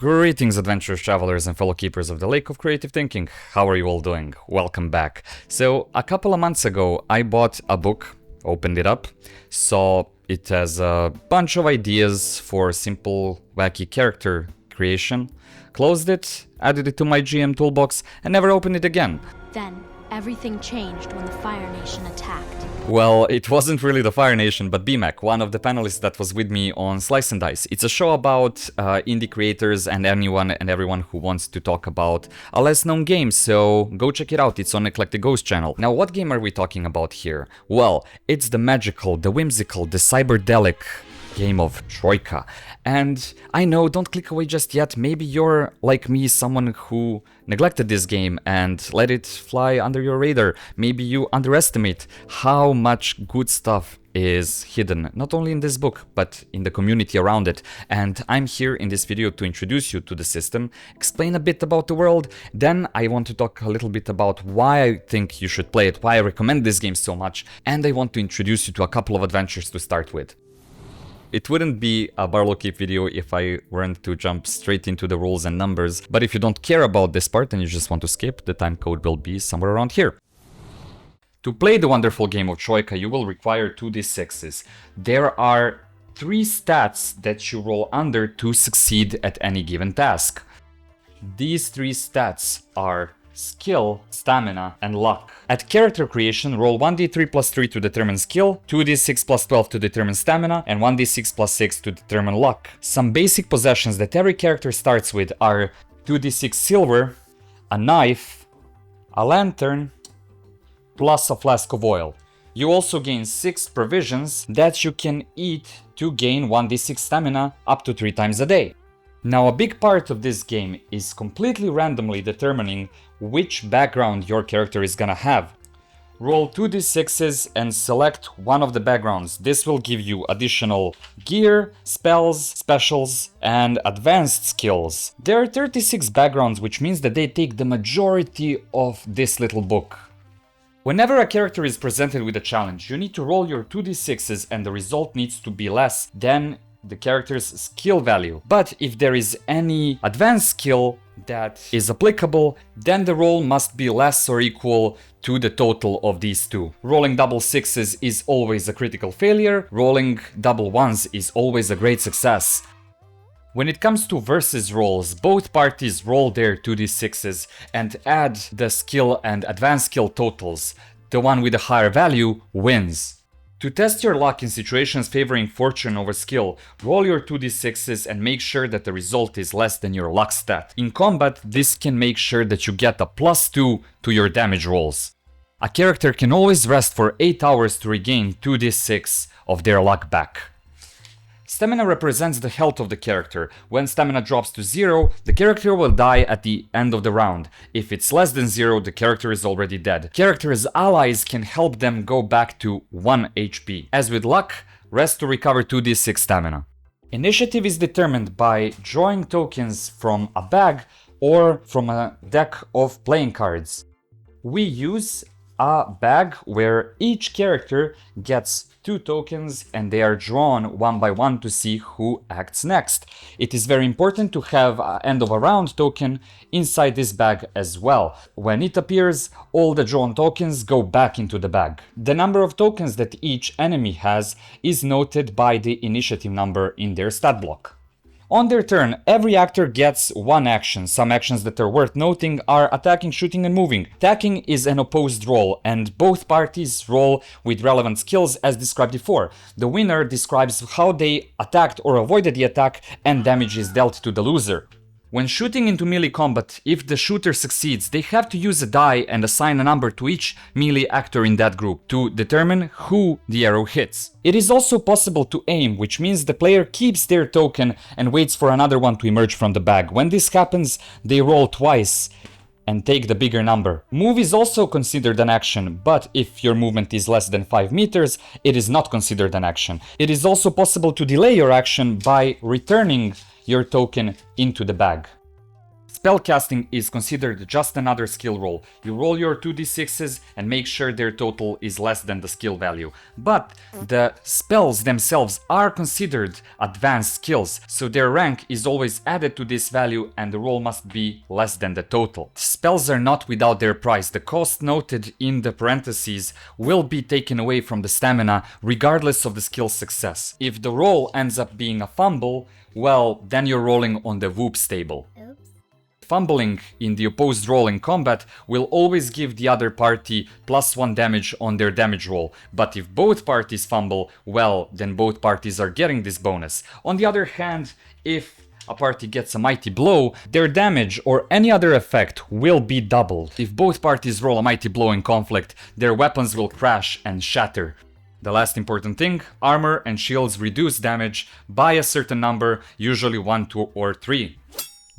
Greetings, adventurous travelers and fellow keepers of the Lake of Creative Thinking. How are you all doing? Welcome back. So, a couple of months ago, I bought a book, opened it up, saw it has a bunch of ideas for simple, wacky character creation, closed it, added it to my GM toolbox, and never opened it again. Then, everything changed when the Fire Nation attacked. Well, it wasn't really the Fire Nation, but BMAC, one of the panelists that was with me on Slice and Dice. It's a show about indie creators and anyone and everyone who wants to talk about a less known game, so go check it out, it's on Eclectic Ghost channel. Now, what game are we talking about here? Well, it's the magical, the whimsical, the cyberdelic game of Troika. And I know, don't click away just yet, maybe you're like me, someone who neglected this game and let it fly under your radar. Maybe you underestimate how much good stuff is hidden, not only in this book, but in the community around it. And I'm here in this video to introduce you to the system, explain a bit about the world, then I want to talk a little bit about why I think you should play it, why I recommend this game so much, and I want to introduce you to a couple of adventures to start with. It wouldn't be a Barlow Keep video if I weren't to jump straight into the rules and numbers, but if you don't care about this part and you just want to skip, the time code will be somewhere around here. To play the wonderful game of Troika, you will require 2d6s. There are 3 stats that you roll under to succeed at any given task. These 3 stats are skill, stamina, and luck. At character creation, roll 1d3 plus 3 to determine skill, 2d6 plus 12 to determine stamina, and 1d6 plus 6 to determine luck. Some basic possessions that every character starts with are 2d6 silver, a knife, a lantern, plus a flask of oil. You also gain 6 provisions that you can eat to gain 1d6 stamina up to 3 times a day. Now, a big part of this game is completely randomly determining which background your character is gonna have. Roll 2d6s and select one of the backgrounds. This will give you additional gear, spells, specials, and advanced skills. There are 36 backgrounds, which means that they take the majority of this little book. Whenever a character is presented with a challenge, you need to roll your 2d6s and the result needs to be less than the character's skill value. But if there is any advanced skill that is applicable, then the roll must be less or equal to the total of these two. Rolling double 6s is always a critical failure, rolling double 1s is always a great success. When it comes to versus rolls, both parties roll their 2d6s and add the skill and advanced skill totals. The one with a higher value wins. To test your luck in situations favoring fortune over skill, roll your 2d6s and make sure that the result is less than your luck stat. In combat, this can make sure that you get a +2 to your damage rolls. A character can always rest for 8 hours to regain 2d6 of their luck back. Stamina represents the health of the character. When stamina drops to 0, the character will die at the end of the round. If it's less than 0, the character is already dead. Characters' allies can help them go back to 1 HP. As with luck, rest to recover 2d6 stamina. Initiative is determined by drawing tokens from a bag or from a deck of playing cards. We use a bag where each character gets 2 tokens and they are drawn one by one to see who acts next. It is very important to have an end of a round token inside this bag as well. When it appears, all the drawn tokens go back into the bag. The number of tokens that each enemy has is noted by the initiative number in their stat block. On their turn, every actor gets 1 action. Some actions that are worth noting are attacking, shooting, and moving. Attacking is an opposed roll, and both parties roll with relevant skills as described before. The winner describes how they attacked or avoided the attack, and damage is dealt to the loser. When shooting into melee combat, if the shooter succeeds, they have to use a die and assign a number to each melee actor in that group to determine who the arrow hits. It is also possible to aim, which means the player keeps their token and waits for another one to emerge from the bag. When this happens, they roll twice and take the bigger number. Move is also considered an action, but if your movement is less than 5 meters, it is not considered an action. It is also possible to delay your action by returning your token into the bag. Spellcasting is considered just another skill roll. You roll your 2d6s and make sure their total is less than the skill value. But the spells themselves are considered advanced skills, so their rank is always added to this value and the roll must be less than the total. Spells are not without their price. The cost noted in the parentheses will be taken away from the stamina regardless of the skill's success. If the roll ends up being a fumble, well, then you're rolling on the whoops table. Fumbling in the opposed roll in combat will always give the other party +1 damage on their damage roll, but if both parties fumble, well, then both parties are getting this bonus. On the other hand, if a party gets a mighty blow, their damage or any other effect will be doubled. If both parties roll a mighty blow in conflict, their weapons will crash and shatter. The last important thing, armor and shields reduce damage by a certain number, usually 1, 2, or 3.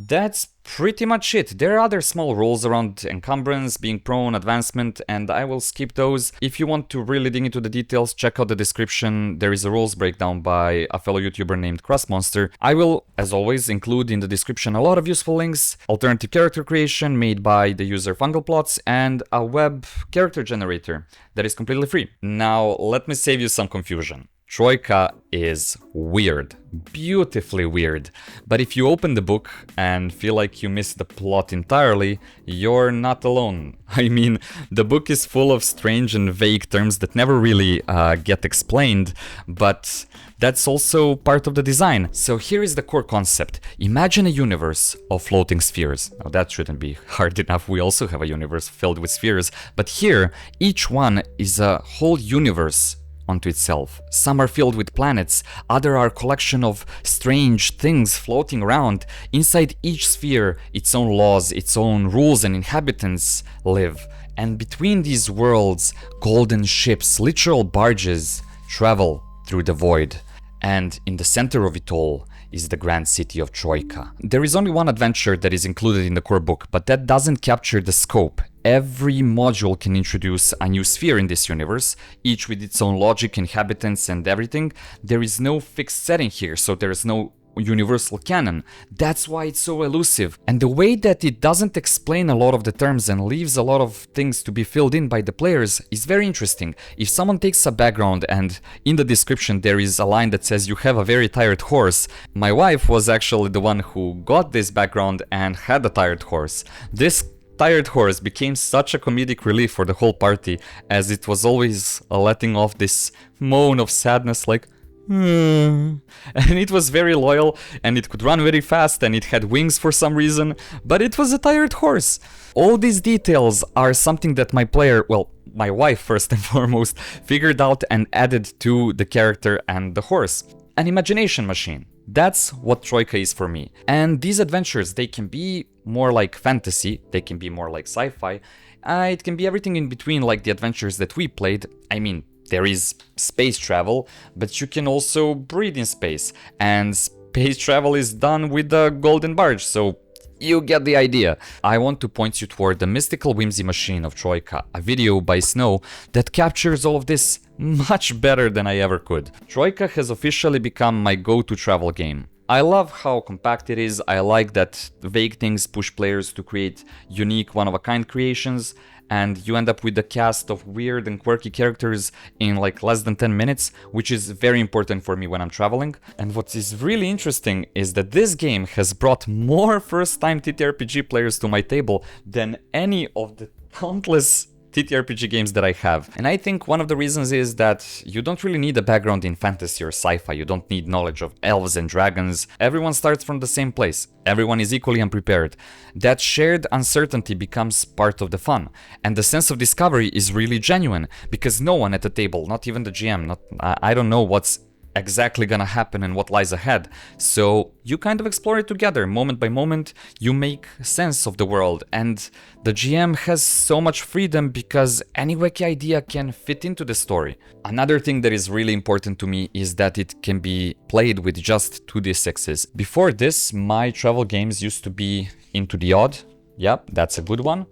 That's pretty much it. There are other small rules around encumbrance, being prone, advancement, and I will skip those. If you want to really dig into the details, check out the description. There is a rules breakdown by a fellow YouTuber named Crustmonster. I will, as always, include in the description a lot of useful links, alternative character creation made by the user Fungal Plots, and a web character generator that is completely free. Now, let me save you some confusion. Troika is weird, beautifully weird, but if you open the book and feel like you missed the plot entirely, you're not alone. I mean, the book is full of strange and vague terms that never really get explained, but that's also part of the design. So here is the core concept. Imagine a universe of floating spheres. Now that shouldn't be hard enough, we also have a universe filled with spheres, but here, each one is a whole universe onto itself. Some are filled with planets, other are a collection of strange things floating around. Inside each sphere, its own laws, its own rules and inhabitants live. And between these worlds, golden ships, literal barges, travel through the void. And in the center of it all is the grand city of Troika. There is only one adventure that is included in the core book, but that doesn't capture the scope. Every module can introduce a new sphere in this universe, each with its own logic, inhabitants and everything. There is no fixed setting here, so there is no universal canon. That's why it's so elusive. And the way that it doesn't explain a lot of the terms and leaves a lot of things to be filled in by the players is very interesting. If someone takes a background and in the description there is a line that says you have a very tired horse, my wife was actually the one who got this background and had a tired horse. This tired horse became such a comedic relief for the whole party, as it was always letting off this moan of sadness like and it was very loyal and it could run very fast and it had wings for some reason, but it was a tired horse. All these details are something that my player, well, my wife first and foremost, figured out and added to the character and the horse. An imagination machine. That's what Troika is for me. And these adventures, they can be more like fantasy, they can be more like sci-fi, it can be everything in between like the adventures that we played. I mean, there is space travel, but you can also breathe in space, and space travel is done with the golden barge, so you get the idea. I want to point you toward the mystical whimsy machine of Troika, a video by Snow that captures all of this much better than I ever could. Troika has officially become my go-to travel game. I love how compact it is. I like that vague things push players to create unique, one-of-a-kind creations, and you end up with a cast of weird and quirky characters in like less than 10 minutes, which is very important for me when I'm traveling. And what is really interesting is that this game has brought more first-time TTRPG players to my table than any of the countless TTRPG games that I have. And I think one of the reasons is that you don't really need a background in fantasy or sci-fi, you don't need knowledge of elves and dragons. Everyone starts from the same place. Everyone is equally unprepared. That shared uncertainty becomes part of the fun. And the sense of discovery is really genuine, because no one at the table, not even the GM, I don't know what's exactly gonna happen and what lies ahead. So you kind of explore it together, moment by moment, you make sense of the world, and the GM has so much freedom because any wacky idea can fit into the story. Another thing that is really important to me is that it can be played with just 2d6s. Before this, my travel games used to be into the odd. Yep, that's a good one.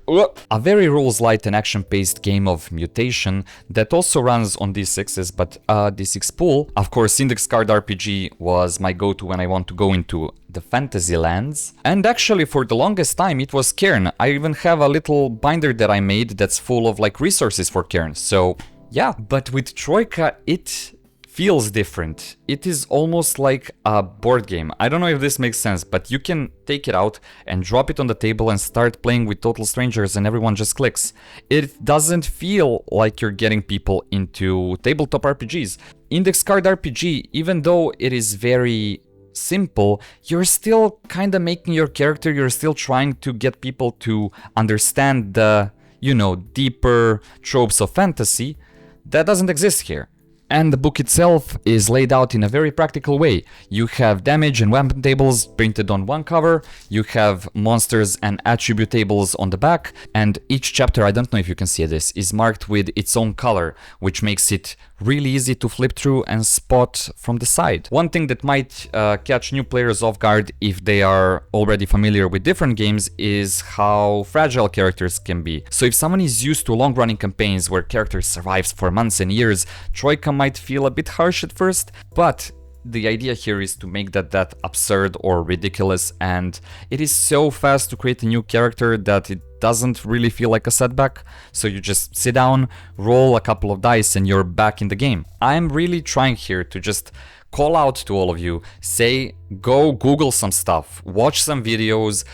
A very rules-light and action-paced game of mutation that also runs on D6s, but D6 pool. Of course, Index Card RPG was my go-to when I want to go into the fantasy lands. And actually, for the longest time, it was Cairn. I even have a little binder that I made that's full of like resources for Cairn. So yeah, but with Troika, it feels different. It is almost like a board game. I don't know if this makes sense, but you can take it out and drop it on the table and start playing with total strangers and everyone just clicks. It doesn't feel like you're getting people into tabletop RPGs. Index Card RPG, even though it is very simple, you're still kind of making your character, you're still trying to get people to understand the, you know, deeper tropes of fantasy. That doesn't exist here. And the book itself is laid out in a very practical way. You have damage and weapon tables printed on one cover, you have monsters and attribute tables on the back, and each chapter, I don't know if you can see this, is marked with its own color, which makes it really easy to flip through and spot from the side. One thing that might catch new players off guard if they are already familiar with different games is how fragile characters can be. So if someone is used to long-running campaigns where characters survive for months and years, Troika might feel a bit harsh at first, but the idea here is to make that absurd or ridiculous, and it is so fast to create a new character that it doesn't really feel like a setback. So you just sit down, roll a couple of dice, and you're back in the game. I'm really trying here to just call out to all of you, say, go Google some stuff, watch some videos,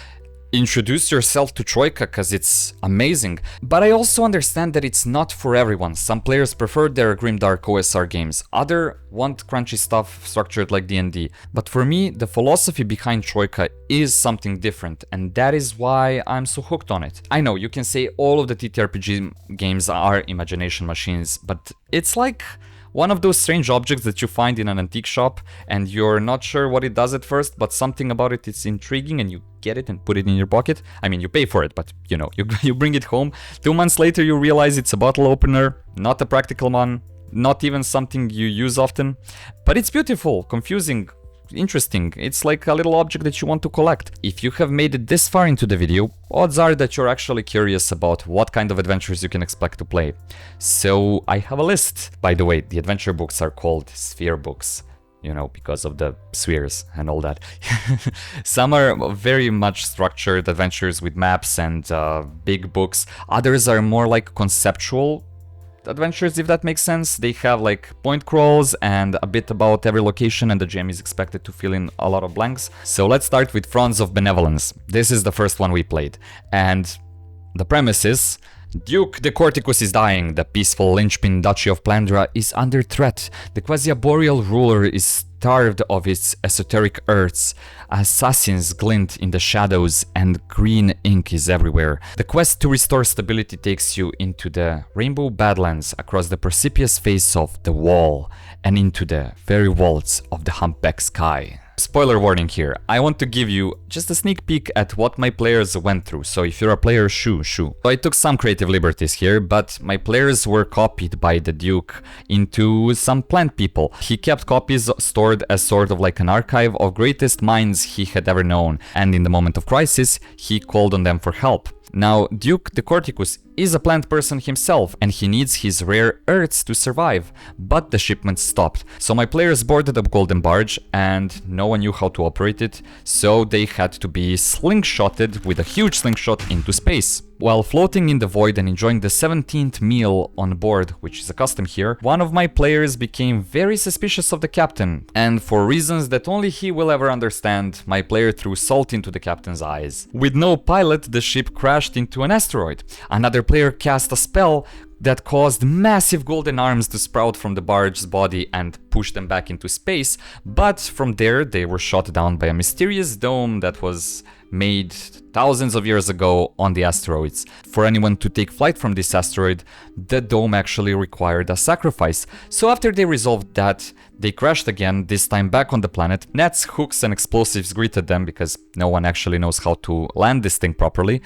introduce yourself to Troika because it's amazing. But I also understand that it's not for everyone. Some players prefer their grimdark OSR games, others want crunchy stuff structured like D&D. But for me, the philosophy behind Troika is something different, and that is why I'm so hooked on it. I know you can say all of the TTRPG games are imagination machines, but it's like one of those strange objects that you find in an antique shop and you're not sure what it does at first, but something about it is intriguing and you get it and put it in your pocket. I mean, you pay for it, but you know, you bring it home. 2 months later, you realize it's a bottle opener, not a practical one, not even something you use often. But it's beautiful, confusing, interesting. It's like a little object that you want to collect. If you have made it this far into the video, odds are that you're actually curious about what kind of adventures you can expect to play. So I have a list. By the way, the adventure books are called sphere books, you know, because of the spheres and all that. Some are very much structured adventures with maps and big books. Others are more like conceptual adventures, if that makes sense. They have like point crawls and a bit about every location, and the GM is expected to fill in a lot of blanks. So let's start with Fronds of Benevolence. This is the first one we played, and the premise is Duke de Corticus is dying, the peaceful linchpin duchy of Plandra is under threat, the quasi-arboreal ruler is starved of its esoteric earths, assassins glint in the shadows, and green ink is everywhere. The quest to restore stability takes you into the Rainbow Badlands, across the precipitous face of the wall, and into the very vaults of the humpback sky. Spoiler warning here, I want to give you just a sneak peek at what my players went through, so if you're a player, shoo. So I took some creative liberties here, but my players were copied by the Duke into some plant people. He kept copies stored as sort of like an archive of greatest minds he had ever known, and in the moment of crisis, he called on them for help. Now, Duke de Corticus is a plant person himself, and he needs his rare earths to survive, but the shipment stopped. So my players boarded a golden barge, and no one knew how to operate it, so they had to be slingshotted with a huge slingshot into space. While floating in the void and enjoying the 17th meal on board, which is a custom here, one of my players became very suspicious of the captain, and for reasons that only he will ever understand, my player threw salt into the captain's eyes. With no pilot, the ship crashed into an asteroid. Another player cast a spell that caused massive golden arms to sprout from the barge's body and push them back into space, but from there they were shot down by a mysterious dome that was made thousands of years ago on the asteroids. For anyone to take flight from this asteroid, the dome actually required a sacrifice. So after they resolved that, they crashed again, this time back on the planet. Nets, hooks and explosives greeted them because no one actually knows how to land this thing properly.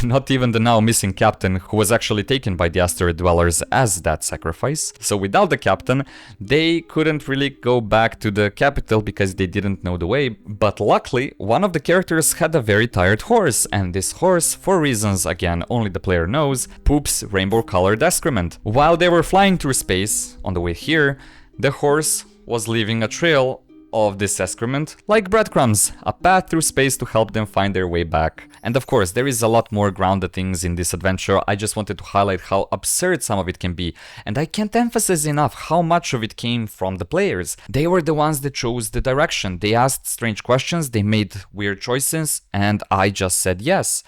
Not even the now missing captain, who was actually taken by the asteroid dwellers as that sacrifice. So without the captain, they couldn't really go back to the capital because they didn't know the way. But luckily, one of the characters had a a very tired horse, and this horse, for reasons again only the player knows, poops rainbow-colored excrement. While they were flying through space, on the way here, the horse was leaving a trail of this excrement like breadcrumbs, a path through space to help them find their way back. And of course, there is a lot more grounded things in this adventure. I just wanted to highlight how absurd some of it can be, and I can't emphasize enough how much of it came from the players. They were the ones that chose the direction. They asked strange questions, they made weird choices, and I just said yes.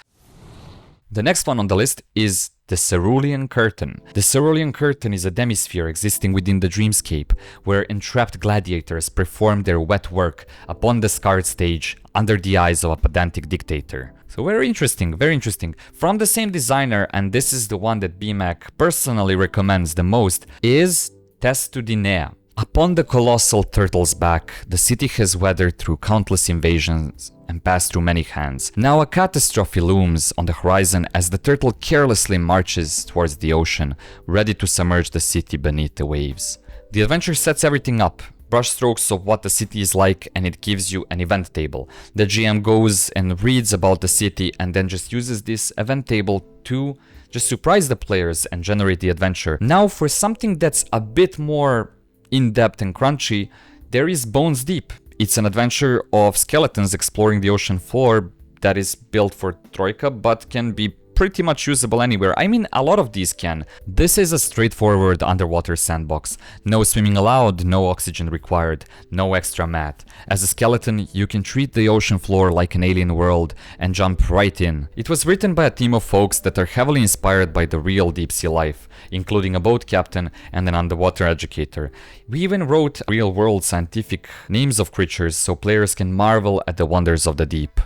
The next one on the list is the Cerulean Curtain. The Cerulean Curtain is a demisphere existing within the dreamscape, where entrapped gladiators perform their wet work upon the scarred stage under the eyes of a pedantic dictator. So very interesting, very interesting. From the same designer, and this is the one that BMAC personally recommends the most, is Testudinea. Upon the colossal turtle's back, the city has weathered through countless invasions and passed through many hands. Now a catastrophe looms on the horizon as the turtle carelessly marches towards the ocean, ready to submerge the city beneath the waves. The adventure sets everything up, brushstrokes of what the city is like, and it gives you an event table. The GM goes and reads about the city and then just uses this event table to just surprise the players and generate the adventure. Now for something that's a bit more in-depth and crunchy, there is Bones Deep. It's an adventure of skeletons exploring the ocean floor that is built for Troika, but can be pretty much usable anywhere. I mean, a lot of these can. This is a straightforward underwater sandbox. No swimming allowed, no oxygen required, no extra mat. As a skeleton, you can treat the ocean floor like an alien world and jump right in. It was written by a team of folks that are heavily inspired by the real deep sea life, including a boat captain and an underwater educator. We even wrote real-world scientific names of creatures so players can marvel at the wonders of the deep.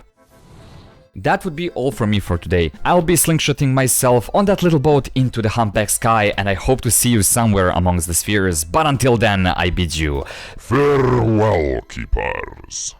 That would be all from me for today. I'll be slingshotting myself on that little boat into the humpback sky, and I hope to see you somewhere amongst the spheres. But until then, I bid you farewell, keepers.